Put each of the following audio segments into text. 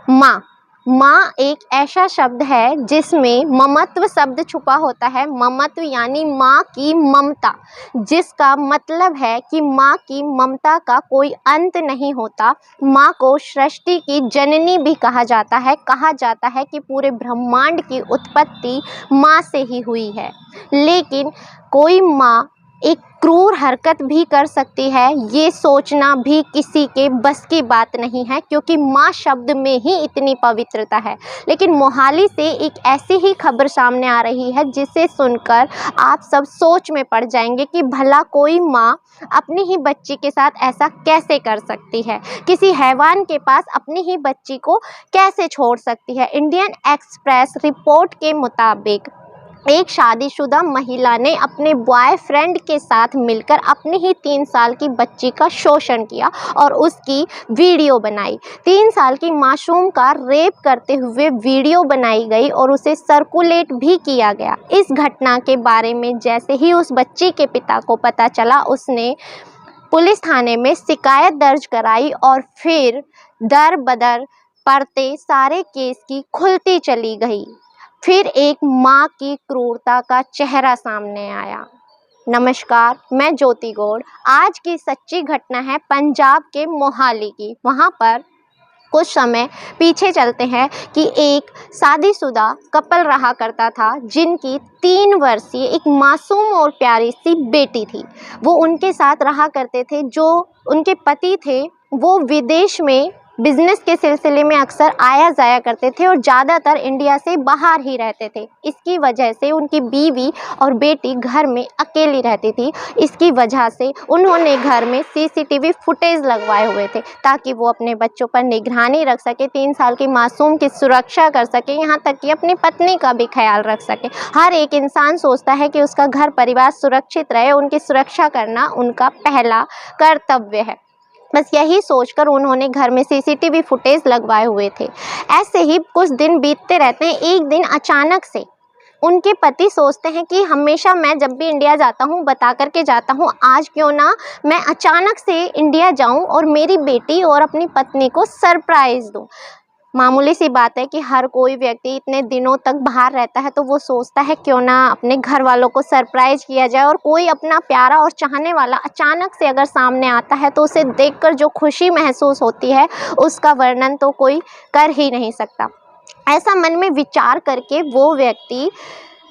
माँ। माँ एक ऐसा शब्द है जिसमें ममत्व शब्द छुपा होता है। ममत्व यानी माँ की ममता, जिसका मतलब है कि माँ की ममता का कोई अंत नहीं होता। माँ को सृष्टि की जननी भी कहा जाता है। कहा जाता है कि पूरे ब्रह्मांड की उत्पत्ति माँ से ही हुई है। लेकिन कोई माँ एक क्रूर हरकत भी कर सकती है, ये सोचना भी किसी के बस की बात नहीं है, क्योंकि माँ शब्द में ही इतनी पवित्रता है। लेकिन मोहाली से एक ऐसी ही खबर सामने आ रही है जिसे सुनकर आप सब सोच में पड़ जाएंगे कि भला कोई माँ अपनी ही बच्ची के साथ ऐसा कैसे कर सकती है, किसी हैवान के पास अपनी ही बच्ची को कैसे छोड़ सकती है। इंडियन एक्सप्रेस रिपोर्ट के मुताबिक एक शादीशुदा महिला ने अपने बॉयफ्रेंड के साथ मिलकर अपनी ही 3 साल की बच्ची का शोषण किया और उसकी वीडियो बनाई। 3 साल की मासूम का रेप करते हुए वीडियो बनाई गई और उसे सर्कुलेट भी किया गया। इस घटना के बारे में जैसे ही उस बच्ची के पिता को पता चला, उसने पुलिस थाने में शिकायत दर्ज कराई और फिर दर बदर पड़ते सारे केस की खुलती चली गई। फिर एक माँ की क्रूरता का चेहरा सामने आया। नमस्कार, मैं ज्योति गौड़। आज की सच्ची घटना है पंजाब के मोहाली की। वहाँ पर कुछ समय पीछे चलते हैं कि एक शादीशुदा कपल रहा करता था, जिनकी 3 वर्षीय एक मासूम और प्यारी सी बेटी थी। वो उनके साथ रहा करते थे। जो उनके पति थे वो विदेश में बिजनेस के सिलसिले में अक्सर आया जाया करते थे और ज़्यादातर इंडिया से बाहर ही रहते थे। इसकी वजह से उनकी बीवी और बेटी घर में अकेली रहती थी। इसकी वजह से उन्होंने घर में सीसीटीवी फुटेज लगवाए हुए थे ताकि वो अपने बच्चों पर निगरानी रख सके, 3 साल की मासूम की सुरक्षा कर सके, यहाँ तक कि अपनी पत्नी का भी ख्याल रख सके। हर एक इंसान सोचता है कि उसका घर परिवार सुरक्षित रहे, उनकी सुरक्षा करना उनका पहला कर्तव्य है। बस यही सोचकर उन्होंने घर में सीसीटीवी फुटेज लगवाए हुए थे। ऐसे ही कुछ दिन बीतते रहते हैं। एक दिन अचानक से उनके पति सोचते हैं कि हमेशा मैं जब भी इंडिया जाता हूँ बता करके जाता हूँ, आज क्यों ना मैं अचानक से इंडिया जाऊँ और मेरी बेटी और अपनी पत्नी को सरप्राइज़ दूँ। मामूली सी बात है कि हर कोई व्यक्ति इतने दिनों तक बाहर रहता है तो वो सोचता है क्यों ना अपने घर वालों को सरप्राइज़ किया जाए। और कोई अपना प्यारा और चाहने वाला अचानक से अगर सामने आता है तो उसे देखकर जो खुशी महसूस होती है उसका वर्णन तो कोई कर ही नहीं सकता। ऐसा मन में विचार करके वो व्यक्ति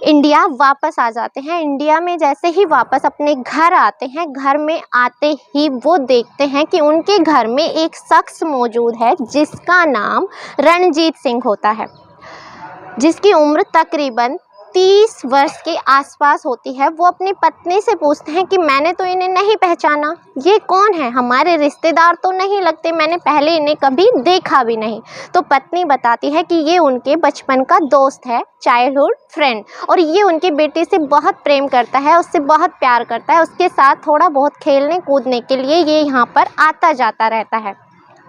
इंडिया वापस आ जाते हैं। इंडिया में जैसे ही वापस अपने घर आते हैं, घर में आते ही वो देखते हैं कि उनके घर में एक शख्स मौजूद है जिसका नाम रणजीत सिंह होता है, जिसकी उम्र तकरीबन 30 वर्ष के आसपास होती है। वो अपनी पत्नी से पूछते हैं कि मैंने तो इन्हें नहीं पहचाना, ये कौन है, हमारे रिश्तेदार तो नहीं लगते, मैंने पहले इन्हें कभी देखा भी नहीं। तो पत्नी बताती है कि ये उनके बचपन का दोस्त है, चाइल्डहुड फ्रेंड, और ये उनकी बेटी से बहुत प्रेम करता है, उससे बहुत प्यार करता है, उसके साथ थोड़ा बहुत खेलने कूदने के लिए ये यहाँ पर आता जाता रहता है।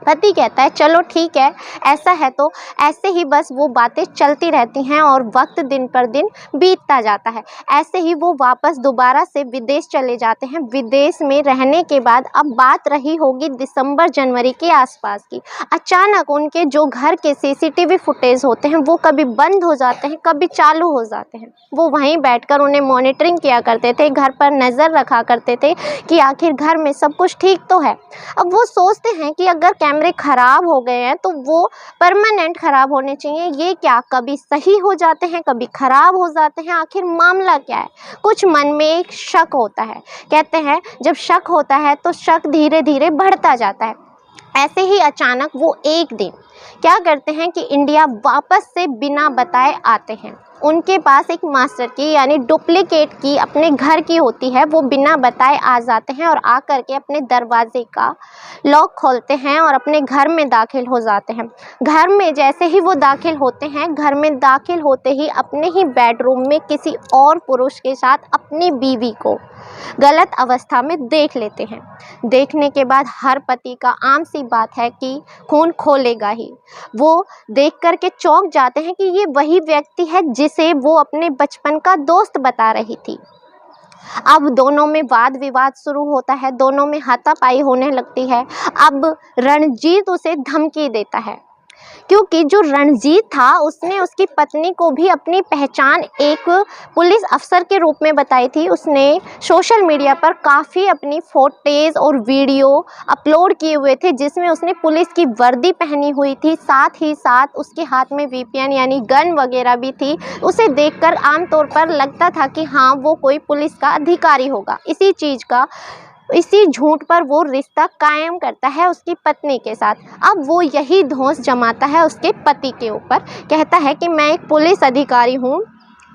पति कहता है चलो ठीक है, ऐसा है तो। ऐसे ही बस वो बातें चलती रहती हैं और वक्त दिन पर दिन बीतता जाता है। ऐसे ही वो वापस दोबारा से विदेश चले जाते हैं। विदेश में रहने के बाद अब बात रही होगी दिसंबर जनवरी के आसपास की। अचानक उनके जो घर के सीसीटीवी फुटेज होते हैं वो कभी बंद हो जाते हैं, कभी चालू हो जाते हैं। वो वहीं बैठकर उन्हें मॉनिटरिंग किया करते थे, घर पर नज़र रखा करते थे कि आखिर घर में सब कुछ ठीक तो है। अब वो सोचते हैं कि अगर कैमरे ख़राब हो गए हैं तो वो परमानेंट ख़राब होने चाहिए। ये क्या कभी सही हो जाते हैं, कभी ख़राब हो जाते हैं, आखिर मामला क्या है। कुछ मन में एक शक होता है। कहते हैं जब शक होता है तो शक धीरे धीरे बढ़ता जाता है। ऐसे ही अचानक वो एक दिन क्या करते हैं कि इंडिया वापस से बिना बताए आते हैं। उनके पास एक मास्टर की यानी डुप्लीकेट की अपने घर की होती है। वो बिना बताए आ जाते हैं और आकर के अपने दरवाजे का लॉक खोलते हैं और अपने घर में दाखिल हो जाते हैं। घर में जैसे ही वो दाखिल होते हैं, घर में दाखिल होते ही अपने ही बेडरूम में किसी और पुरुष के साथ अपनी बीवी को गलत अवस्था में देख लेते हैं। देखने के बाद हर पति का आम सी बात है कि खून खोलेगा ही। वो देख कर के चौंक जाते हैं कि ये वही व्यक्ति है जिसे वो अपने बचपन का दोस्त बता रही थी। अब दोनों में वाद विवाद शुरू होता है, दोनों में हाथापाई होने लगती है। अब रणजीत उसे धमकी देता है क्योंकि जो रणजीत था उसने उसकी पत्नी को भी अपनी पहचान एक पुलिस अफसर के रूप में बताई थी। उसने सोशल मीडिया पर काफ़ी अपनी फोटेज और वीडियो अपलोड किए हुए थे जिसमें उसने पुलिस की वर्दी पहनी हुई थी, साथ ही साथ उसके हाथ में वीपीएन यानी गन वगैरह भी थी। उसे देखकर आमतौर पर लगता था कि हाँ वो कोई पुलिस का अधिकारी होगा। इसी झूठ पर वो रिश्ता कायम करता है उसकी पत्नी के साथ। अब वो यही धौंस जमाता है उसके पति के ऊपर, कहता है कि मैं एक पुलिस अधिकारी हूँ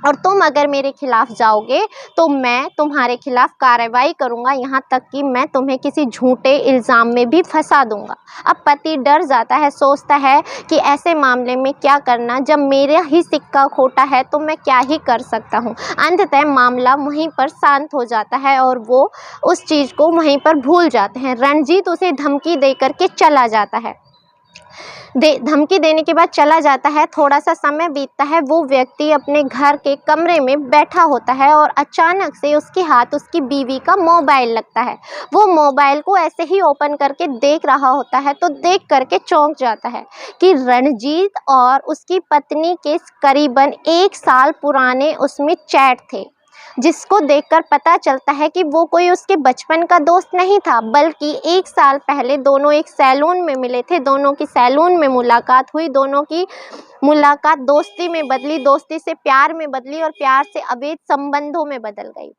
और तुम अगर मेरे खिलाफ जाओगे तो मैं तुम्हारे खिलाफ कार्रवाई करूँगा, यहाँ तक कि मैं तुम्हें किसी झूठे इल्ज़ाम में भी फंसा दूँगा। अब पति डर जाता है, सोचता है कि ऐसे मामले में क्या करना, जब मेरा ही सिक्का खोटा है तो मैं क्या ही कर सकता हूँ। अंततः मामला वहीं पर शांत हो जाता है और वो उस चीज़ को वहीं पर भूल जाते हैं। रणजीत उसे धमकी दे करके चला जाता है। धमकी देने के बाद चला जाता है। थोड़ा सा समय बीतता है, वो व्यक्ति अपने घर के कमरे में बैठा होता है और अचानक से उसके हाथ उसकी बीवी का मोबाइल लगता है। वो मोबाइल को ऐसे ही ओपन करके देख रहा होता है तो देख करके चौंक जाता है कि रणजीत और उसकी पत्नी के करीबन 1 साल पुराने उसमें चैट थे, जिसको देखकर पता चलता है कि वो कोई उसके बचपन का दोस्त नहीं था, बल्कि 1 साल पहले दोनों एक सैलून में मिले थे। दोनों की सैलून में मुलाकात हुई, दोनों की मुलाकात दोस्ती में बदली, दोस्ती से प्यार में बदली और प्यार से अवैध संबंधों में बदल गई।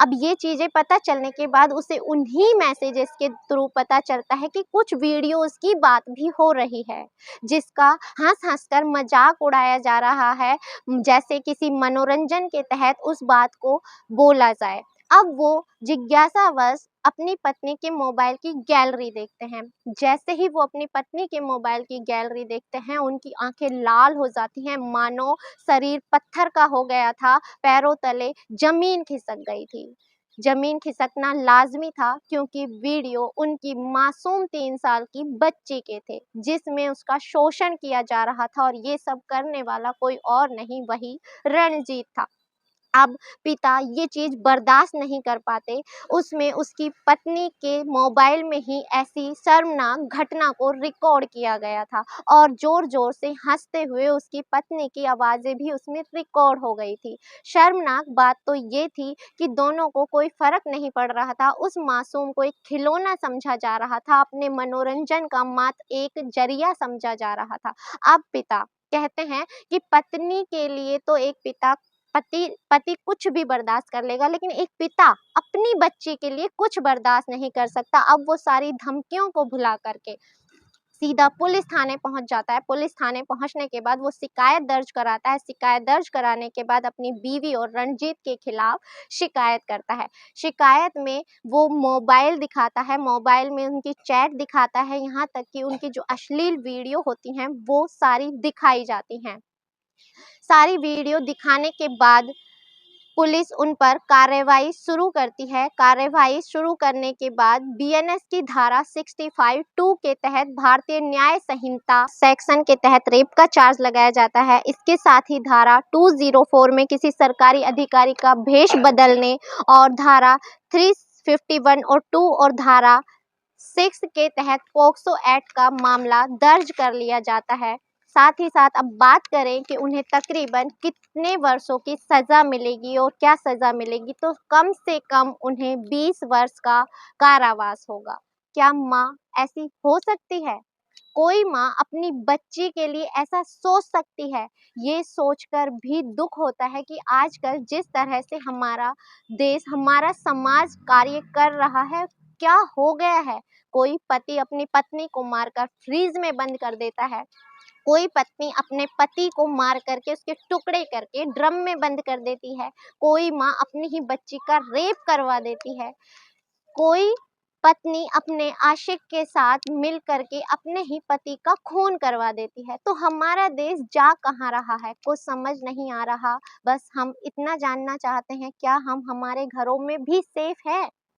अब ये चीज़ें पता चलने के बाद उसे उन्हीं मैसेजेस के थ्रू पता चलता है कि कुछ वीडियोस की बात भी हो रही है, जिसका हंस-हंस कर मजाक उड़ाया जा रहा है, जैसे किसी मनोरंजन के तहत उस बात को बोला जाए। अब वो जिज्ञासावश अपनी पत्नी के मोबाइल की गैलरी देखते हैं। जैसे ही वो अपनी पत्नी के मोबाइल की गैलरी देखते हैं, उनकी आंखें लाल हो जाती हैं, मानो शरीर पत्थर का हो गया था, पैरों तले ज़मीन खिसक गई थी। ज़मीन खिसकना लाज़मी था क्योंकि वीडियो उनकी मासूम 3 साल की बच्ची के थे, जिसमें उसका शोषण किया जा रहा था और ये सब करने वाला कोई और नहीं, वही रणजीत था। अब पिता ये चीज़ बर्दाश्त नहीं कर पाते, उसमें उसकी पत्नी के मोबाइल में ही ऐसी शर्मनाक घटना को रिकॉर्ड किया गया था और ज़ोर-ज़ोर से हँसते हुए उसकी पत्नी की आवाज़ें भी उसमें रिकॉर्ड हो गई थी। शर्मनाक बात तो ये थी कि दोनों को कोई फ़र्क नहीं पड़ रहा था, उस मासूम को एक खिलौना समझा जा रहा था, अपने मनोरंजन का मात्र एक ज़रिया समझा जा रहा था। अब पिता कहते हैं कि पत्नी के लिए तो एक पति कुछ भी बर्दाश्त कर लेगा, लेकिन एक पिता अपनी बच्ची के लिए कुछ बर्दाश्त नहीं कर सकता। अब वो सारी धमकियों को भुला करके सीधा पुलिस थाने पहुंच जाता है। पुलिस थाने पहुंचने के बाद वो शिकायत दर्ज कराता है। शिकायत दर्ज कराने के बाद अपनी बीवी और रणजीत के खिलाफ शिकायत करता है। शिकायत में वो मोबाइल दिखाता है, मोबाइल में उनकी चैट दिखाता है, यहाँ तक कि उनकी जो अश्लील वीडियो होती हैं वो सारी दिखाई जाती हैं। सारी वीडियो दिखाने के बाद पुलिस उन पर कार्रवाई शुरू करती है। कार्रवाई शुरू करने के बाद बीएनएस की धारा 65(2) के तहत भारतीय न्याय संहिता सेक्शन के तहत रेप का चार्ज लगाया जाता है। इसके साथ ही धारा 204 में किसी सरकारी अधिकारी का भेष बदलने और धारा 351 और 2 और धारा 6 के तहत पोक्सो एक्ट का मामला दर्ज कर लिया जाता है। साथ ही साथ अब बात करें कि उन्हें तकरीबन कितने वर्षों की सज़ा मिलेगी और क्या सज़ा मिलेगी, तो कम से कम उन्हें 20 वर्ष का कारावास होगा। क्या माँ ऐसी हो सकती है? कोई माँ अपनी बच्ची के लिए ऐसा सोच सकती है? ये सोचकर भी दुख होता है कि आजकल जिस तरह से हमारा देश, हमारा समाज कार्य कर रहा है, क्या हो गया है? कोई पति अपनी पत्नी को मारकर फ्रीज में बंद कर देता है, कोई पत्नी अपने पति को मार करके उसके टुकड़े करके ड्रम में बंद कर देती है, कोई माँ अपनी ही बच्ची का रेप करवा देती है, कोई पत्नी अपने आशिक के साथ मिल करके अपने ही पति का खून करवा देती है। तो हमारा देश जा कहाँ रहा है, कुछ समझ नहीं आ रहा। बस हम इतना जानना चाहते हैं, क्या हम हमारे घरों में भी सेफ है?